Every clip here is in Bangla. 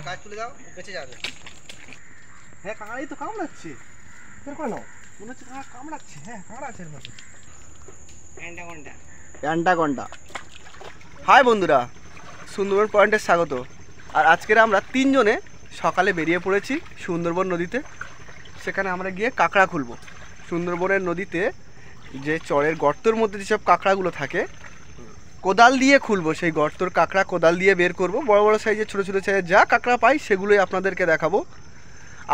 কাজ তুলে দাও, বেঁচে যাবে। হ্যাঁ কাঁকড়াই তো কামড়াচ্ছে। কেন মনে হচ্ছে কাঁকড়া কামড়াচ্ছে। হ্যাঁ কাঁকড়া আছে এর মধ্যে। অ্যান্টাকন্ডা। হাই বন্ধুরা, সুন্দরবন পয়েন্টে স্বাগত। আর আজকের আমরা তিনজনে সকালে বেরিয়ে পড়েছি সুন্দরবন নদীতে। সেখানে আমরা গিয়ে কাঁকড়া খুলবো। সুন্দরবনের নদীতে যে চরের গর্তের মধ্যে যেসব কাঁকড়াগুলো থাকে, কোদাল দিয়ে খুলবো সেই গর্তর কাঁকড়া, কোদাল দিয়ে বের করব। বড় বড় সাইজের ছোটো ছোটো সাইজের যা কাঁকড়া পাই সেগুলোই আপনাদেরকে দেখাবো।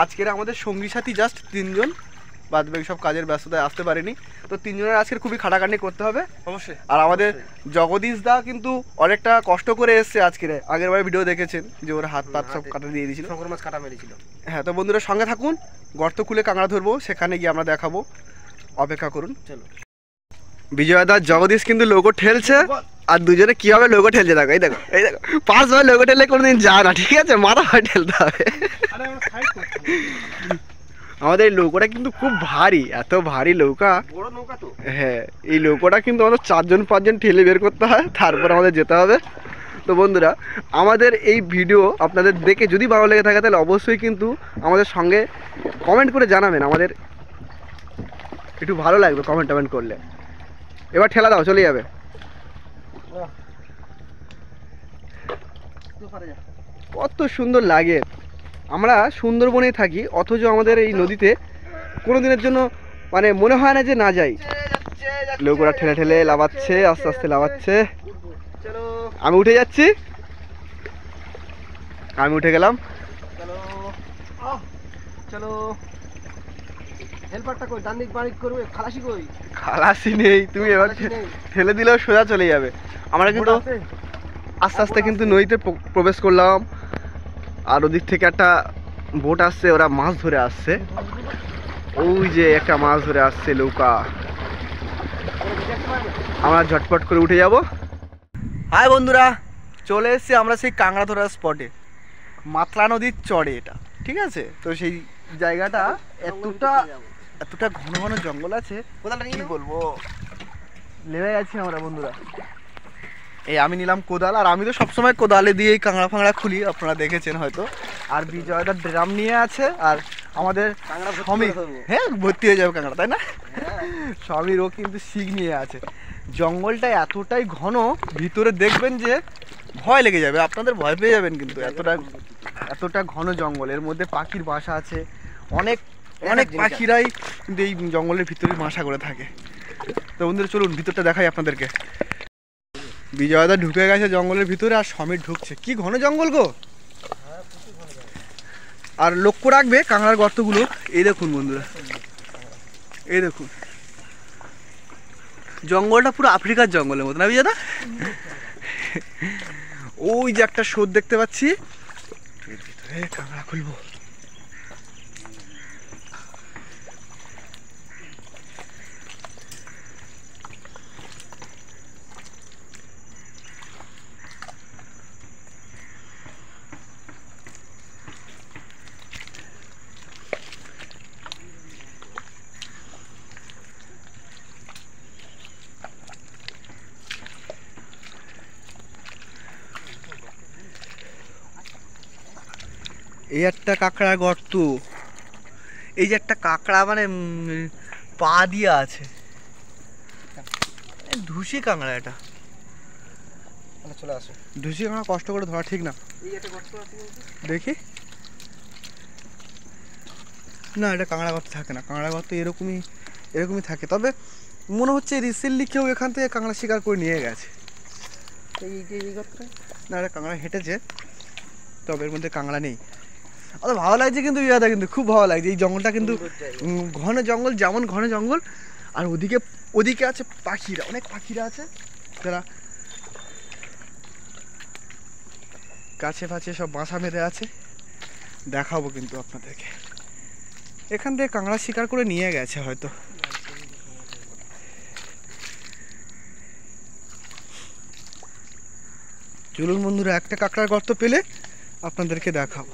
আজকের আমাদের সঙ্গী সাথী জাস্ট তিনজন, বাদ বাকি সব কাজের ব্যস্ততায় আসতে পারেনি। তো তিনজনের আজকের খুবই খাটাখাটনি করতে হবে অবশ্যই। আর আমাদের জগদীশ দা কিন্তু অনেকটা কষ্ট করে এসছে আজকের। আগের বার ভিডিও দেখেছেন যে ওর হাত পাত সব কাটা দিয়ে দিয়েছিল, শঙ্কর মাছ কাটা মেরেছিল। হ্যাঁ, তো বন্ধুরা সঙ্গে থাকুন, গর্ত খুলে কাঁকড়া ধরবো, সেখানে গিয়ে আমরা দেখাবো। অপেক্ষা করুন। চলো। বিজয় দা জগদীশ কিন্তু লোগো ঠেলছে, আর দুজনে কিভাবে লোগো ঠেলছে দেখো। এই দেখো, এই দেখো, 5 বার লোগো ঠেললে কোনোদিন যায় না, ঠিক আছে? মাথা হয় ঠেলতে হবে। আমাদের এই নৌকাটা কিন্তু খুব ভারী, এত ভারী নৌকা, বড় নৌকা তো। হ্যাঁ, এই নৌকাটা কিন্তু আমাদের 4-5জন ঠেলে বের করতে হয়, তারপর আমাদের যেতে হবে। তো বন্ধুরা, আমাদের এই ভিডিও আপনাদের দেখে যদি ভালো লেগে থাকে তাহলে অবশ্যই কিন্তু আমাদের সঙ্গে কমেন্ট করে জানাবেন। আমাদের একটু ভালো লাগবে কমেন্ট করলে। এবার ঠেলা দাও, চলে যাবে। কত সুন্দর লাগে। আমরা সুন্দরবনে থাকি, অথচ আমাদের এই নদীতে কোনো দিনের জন্য মানে মনে হয় না যে না যাই। লোকরা ঠেলে ঠেলে লাফাচ্ছে, আস্তে আস্তে লাফাচ্ছে। আমি উঠে যাচ্ছি, আমি উঠে গেলাম। চলো চলো। হেল্পারটা কই? ডান দিক বাঁ দিক করবে। খালাসি কই? খালাসি নেই, তুমি এবার ঠেলে দিলেও সোজা চলে যাবে। আমরা কিন্তু আস্তে আস্তে কিন্তু নদীতে প্রবেশ করলাম। আর ওদিক থেকে একটা বোট আসছে, ওরা মাছ ধরে আসছে। ওই যে একটা মাছ ধরে আসছে নৌকা। আমরা ঝটপট করে উঠে যাব। হাই বন্ধুরা, চলে এসেছি আমরা সেই কাঁকড়া ধরার স্পটে, মাতলা নদীর চরে এটা, ঠিক আছে? তো সেই জায়গাটা এতটা ঘন ঘন জঙ্গল আছে, কি বলবো, লেগে গেছি আমরা বন্ধুরা। এই আমি নিলাম কোদাল, আর আমি তো সবসময় কোদালে দিয়েই কাঁকড়া ফাঁকড়া খুলি, আপনারা দেখেছেন হয়তো। আর বিজয়দা ড্রাম নিয়ে আছে, আর আমাদের সমীর, হ্যাঁ ভর্তি হয়ে যাবে কাঁকড়া, তাই না? সমীর ও কিন্তু শিক নিয়ে আছে। জঙ্গলটা এতটাই ঘন, ভিতরে দেখবেন যে ভয় লেগে যাবে, আপনাদের ভয় পেয়ে যাবেন কিন্তু। এতটা ঘন জঙ্গল, এর মধ্যে পাখির বাসা আছে। অনেক অনেক পাখিরাই কিন্তু এই জঙ্গলের ভিতরে বাসা করে থাকে। তো বন্ধুরা চলুন ভিতরটা দেখাই আপনাদেরকে। বিজয়দা ঢুকে গেছে জঙ্গলের ভিতরে, আর সমীর ঢুকছে। কি ঘন জঙ্গল গো! আর লক্ষ্য রাখবে কাঁকড়ার গর্তগুলো। এই দেখুন বন্ধুরা, এই দেখুন, জঙ্গলটা পুরো আফ্রিকার জঙ্গলের মতো না বিজয়দা? ওই যে একটা শোধ দেখতে পাচ্ছি, এর ভিতরে কাঁকড়া খুলবো। এই একটা কাঁকড়া গর্ত, এই যে একটা কাঁকড়া মানে পা দিয়ে আছে, ধুসি কাঁকড়া এটা। চলে আসো। ধুসি কাঁকড়া কষ্ট করে ধরা ঠিক না। দেখি না, এটা কাঁকড়া গর্ত থাকে না, কাঁকড়া গর্ত এরকমই থাকে। তবে মনে হচ্ছে রিসেন্টলি কেউ এখান থেকে কাঁকড়া শিকার করে নিয়ে গেছে। না, এটা কাঁকড়া হেঁটেছে, তবে এর মধ্যে কাঁকড়া নেই। অত ভালো লাগছে কিন্তু ইয়াদা, কিন্তু খুব ভালো লাগছে। এই জঙ্গলটা কিন্তু ঘন জঙ্গল, যেমন ঘন জঙ্গল, আর ওদিকে আছে পাখিরা, অনেক পাখিরা আছে যারা গাছে ফাছে সব বাসা বেঁধে আছে। দেখাবো কিন্তু আপনাদেরকে। এখান থেকে কাঁকড়া শিকার করে নিয়ে গেছে হয়তো। চলুন বন্ধুরা, একটা কাঁকড়ার গর্ত পেলে আপনাদেরকে দেখাবো।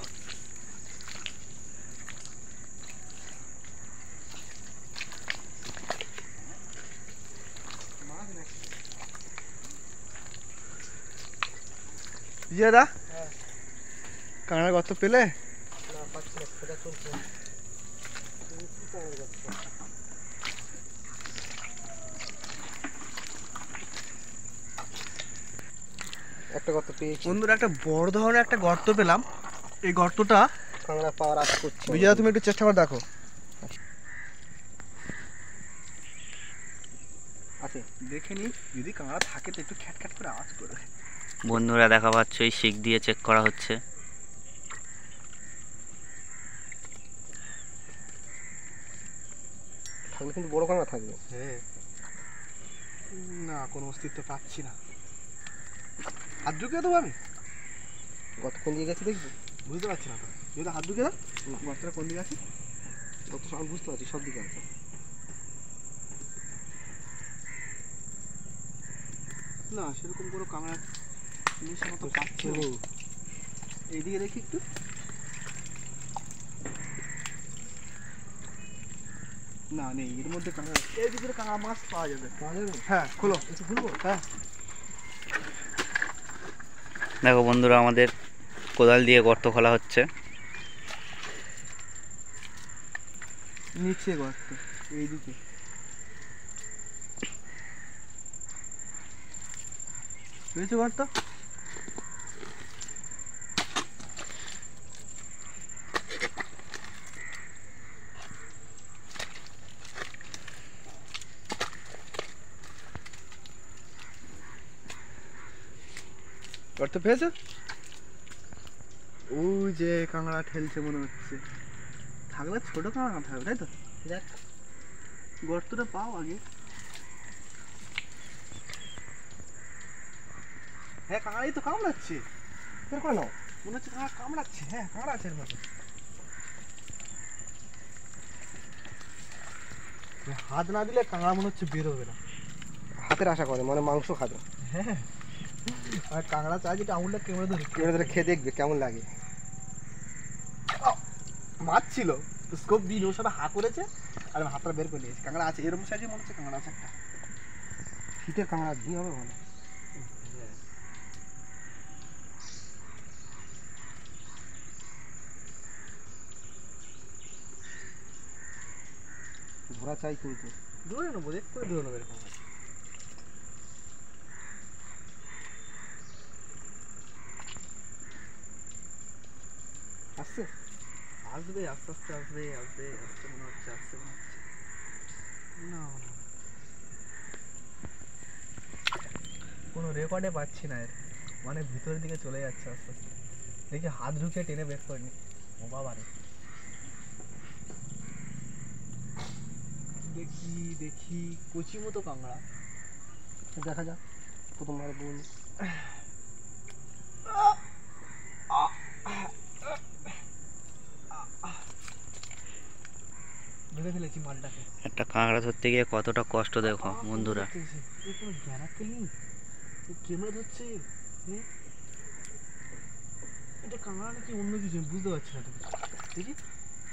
দাদা কাঁকড়ার গর্ত পেলে? না পাচ্ছি না, খোঁজা চলছে। কি কাঁকড়ার গর্ত? একটা গর্ত পেয়েছি বন্ধুরা, একটা বড় ধরনের একটা গর্ত পেলাম। এই গর্তটা কাঁকড়া পাওয়ার আশা করছি। বিজয়া, তুমি একটু চেষ্টা করে দেখো। আছে দেখে নি, যদি কাঁকড়া থাকে তো একটু খ্যাট খ্যাট করে আওয়াজ করবে। বন্ধুরা দেখা পাচ্ছ এই শিক দিয়ে চেক করা হচ্ছে। থাকলে কিন্তু বড় কাঁকড়া থাকবে। হ্যাঁ, না কোনো অস্তিত্ব পাচ্ছি না। হাত ঢুকিয়ে দেবো আমি? গর্ত কোন দিকে গেছে দেখবি? বুঝতে পারছি না তো। যদি হাত ঢুকিয়ে দাও, গর্তটা কোন দিকে আছে? গর্ত আমি বুঝতে পারছি, সব দিকে আছে। না, সেরকম কোনো কাঁকড়া জিনিসের মতো পাচ্ছি না। নেই। এইদিকে দেখি একটু। না, নেই এর মধ্যে কাঁকড়া। এর ভিতরে কাঁকড়া মাছ পাওয়া যাবে। পাওয়া যাবে? হ্যাঁ, খোলো। একটু খুলবো? হ্যাঁ, দেখো বন্ধুরা, আমাদের কোদাল দিয়ে গর্ত খোলা হচ্ছে। নিচে গর্ত এইদিকে। পেয়েছো গর্ত? গর্ত পেয়েছো? ওই যে কাঁকড়া ঠেলছে মনে হচ্ছে। থাকলে ছোট কাঁকড়া না থাকবে, তাই তো? দেখ গর্তটা পাও আগে। হ্যাঁ, কাঁকড়াই তো কামড়াচ্ছে। বের করে নাও। মনে হচ্ছে কাঁকড়া কামড়াচ্ছে। হ্যাঁ, কাঁকড়া আছে এর মধ্যে। হাত না দিলে কাঁকড়া মনে হচ্ছে বেরোবে না। হাতের আশা করে, মানে মাংস খাবে। হ্যাঁ, আর কাঁকড়া চাই যেটা আঙুলটা কেমড়ে ধরে। কেমন ধরে খেয়ে দেখবে কেমন লাগে। মাছ ছিল, স্কোপ দিন ওর সাথে হা করেছে আর আমি হাতটা বের করে নিয়েছি। কাঁকড়া আছে এরকম সাইজে, মনে হচ্ছে কাঁকড়া আছে একটা। শীতের কাঁকড়া ঘি হবে ভালো। ধরা চাই কিন্তু। ধরে নেবো, দেখ করে ধরে নেবো এরকম। আসছে? আসবে, আস্তে আস্তে আসবে, আসবে আসতে মনে হচ্ছে, আসছে মনে হচ্ছে। না, কোনো রেকর্ডে পাচ্ছি না এর, মানে ভিতরের দিকে চলে যাচ্ছে আস্তে আস্তে। দেখি হাত ঢুকে টেনে বের করে নি। ও বাবা রে, দেখি দেখি কচি মতো কাঁকড়া। দেখা যাক প্রথমবার বল। ধরে ফেলেছি মালটাকে। একটা কাঁকড়া ধরতে গিয়ে কতটা কষ্ট দেখো বন্ধুরা। এর কোনো গ্যারান্টি নেই, কেমনে ধরছে। এটা কাঁকড়া নাকি অন্য কিছু আমি বুঝতে পারছি না। তো দেখি,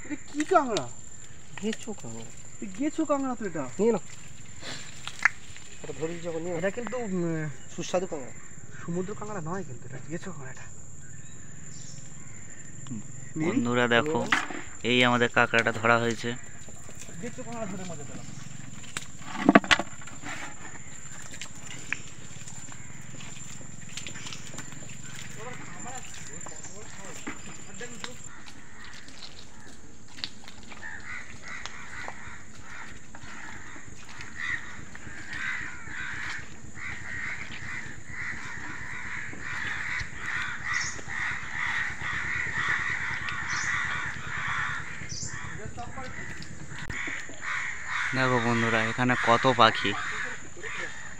এটা কি কাঁকড়া? গেছো কাঁকড়া? গেছো কাঁকড়া তো এটা। নিয়ে নাও, ওটা ধরে যখন নিয়ে এটা কিন্তু সুস্বাদু কাঁকড়া। সমুদ্র কাঁকড়া নয়, কিন্তু এটা গেছো কাঁকড়াটা। বন্ধুরা দেখো, এই আমাদের কাঁকড়াটা ধরা হয়েছে। গেছো কাঁকড়া ধরে মজা পেলাম। দেখো বন্ধুরা, এখানে কত পাখি,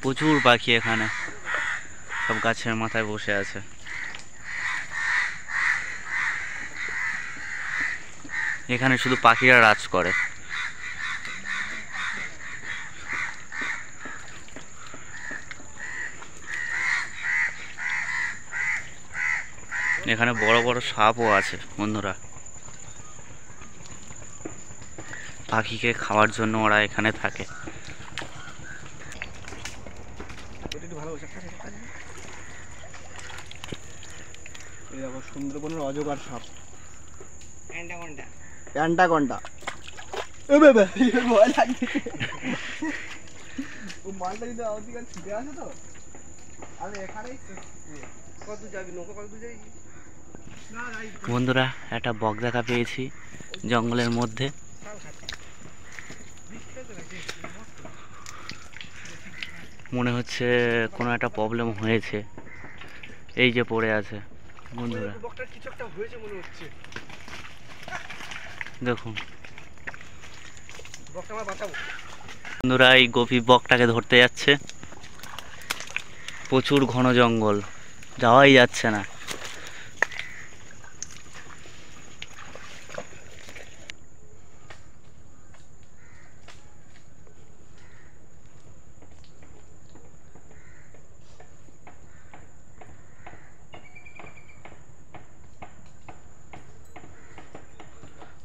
প্রচুর পাখি এখানে, সব গাছের মাথায় বসে আছে। এখানে শুধু পাখিরা রাজ করে। এখানে বড় বড় সাপও আছে বন্ধুরা। পাখিকে খাওয়ার জন্য ওরা এখানে থাকে। এই দেখো সুন্দরবনের অজগর সাপ, অ্যান্ডাকন্ডা। অ্যান্টাকন্ডা। এ বাবা ভয় লাগছে। ও মালটা কিন্তু আমার দিকে ছুটে আসে তো, আমি এখানেই কত দূর যাবি, নৌকা কত দূর যাবি? বন্ধুরা একটা বক দেখা পেয়েছি জঙ্গলের মধ্যে। মনে হচ্ছে কোনো একটা প্রবলেম হয়েছে, এই যে পড়ে আছে বন্ধুরা, বকটার কিছু একটা হয়েছে মনে হচ্ছে। দেখুন বকটা আমরা বাঁচাবো। বন্ধুরা এই গোপী বকটাকে ধরতে যাচ্ছে, প্রচুর ঘন জঙ্গল, যাওয়াই যাচ্ছে না।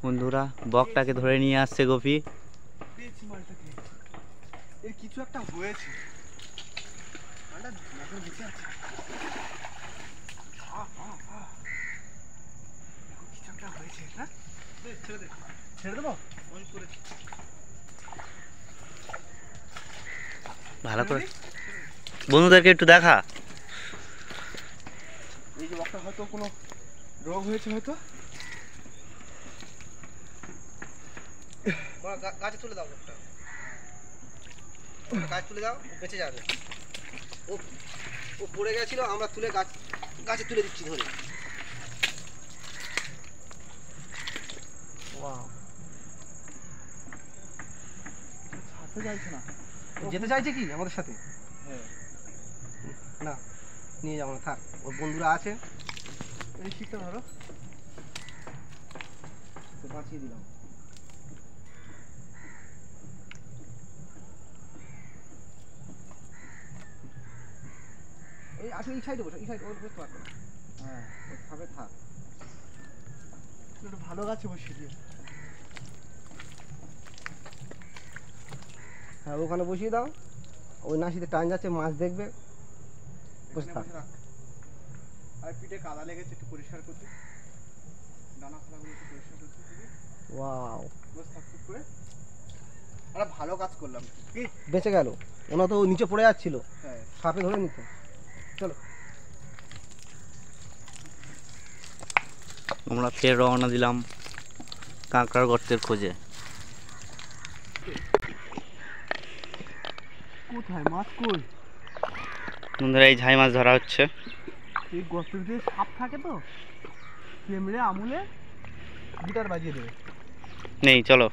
বন্ধুরা বকটাকে ধরে নিয়ে আসছে গোপী। পেয়েছি মালটাকে, এর কিছু একটা হয়েছে, মালটা এখন বেঁচে আছে। কিছু একটা হয়েছে না, ছেড়ে দে, ছেড়ে দেবো। ভালো করে বন্ধুদেরকে একটু দেখা। এই যে বকটা হয়তো কোনো রোগ হয়েছে হয়তো। গাছে তুলে দাও বকটা, গাছ তুলে দাও, ও বেঁচে যাবে। ও ও পড়ে গেছিল, আমরা তুলে গাছে তুলে দিচ্ছি ধরে। ওয়াও, ছাড়তে চাইছে না। যেতে চাইছে কি আমাদের সাথে? হ্যাঁ, না নিয়ে যাবো না, থাক, ওর বন্ধুরা আছে। এই শিখতে ধরো, তো বাঁচিয়ে দিলাম। এই আসলে এই সাইডে বসো, এই সাইডে ওর বসতে পারবে না। হ্যাঁ ওর থাকবে থাক। একটু ভালো গাছে বসিয়ে দিও। হ্যাঁ ওখানে বসিয়ে দাও, ওই নাসিতে টান যাচ্ছে, মাছ দেখবে, বসে এখানে থাক। বসে রাখ। আর পিঠে কাদা লেগেছে, একটু পরিষ্কার করতে, ডানা ফালাগুলো একটু পরিষ্কার করতে দিবি। ওয়াও, বস থাক চুপ করে। আমরা ভালো কাজ করলাম কি? বেঁচে গেল। ওনা তো নিচে পড়ে যাচ্ছিল, হ্যাঁ, সাপে ধরে নিত। চলো আমরা ফের রওনা দিলাম কাঁকড়ার গর্তের খোঁজে। কোথায় মাছ কই? বন্ধুরা এই ঝাই মাছ ধরা হচ্ছে। এই গর্তের ভিতরে সাপ থাকে তো, কেমড়ে আমুলে গিটার বাজিয়ে দেবে। নেই, চলো।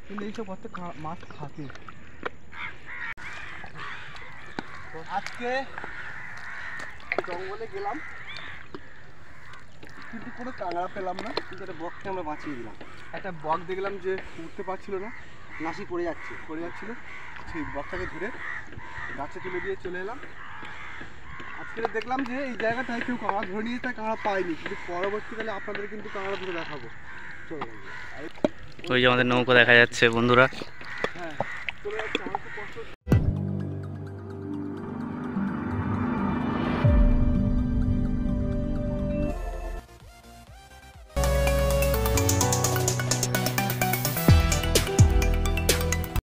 কিন্তু এইসব গর্তে মাছ থাকে। আজকে জঙ্গলে গেলাম কিন্তু কোনো কাঁকড়া পেলাম না, কিন্তু একটা বককে আমরা বাঁচিয়ে দিলাম। একটা বক দেখলাম যে উঠতে পারছিল না, নাসি পড়ে যাচ্ছে। পড়ে যাচ্ছিল, সেই বকটাকে ধরে গাছে তুলে দিয়ে চলে এলাম। আজকে দেখলাম যে এই জায়গাটায় কেউ কাঁকড়া ধরে নিয়ে তাই কাঁকড়া পায়নি, কিন্তু পরবর্তীকালে আপনাদের কিন্তু কাঁকড়া ধরে দেখাবো। চলো, ওই যে আমাদের নৌকো দেখা যাচ্ছে বন্ধুরা। হ্যাঁ চলে যাচ্ছে।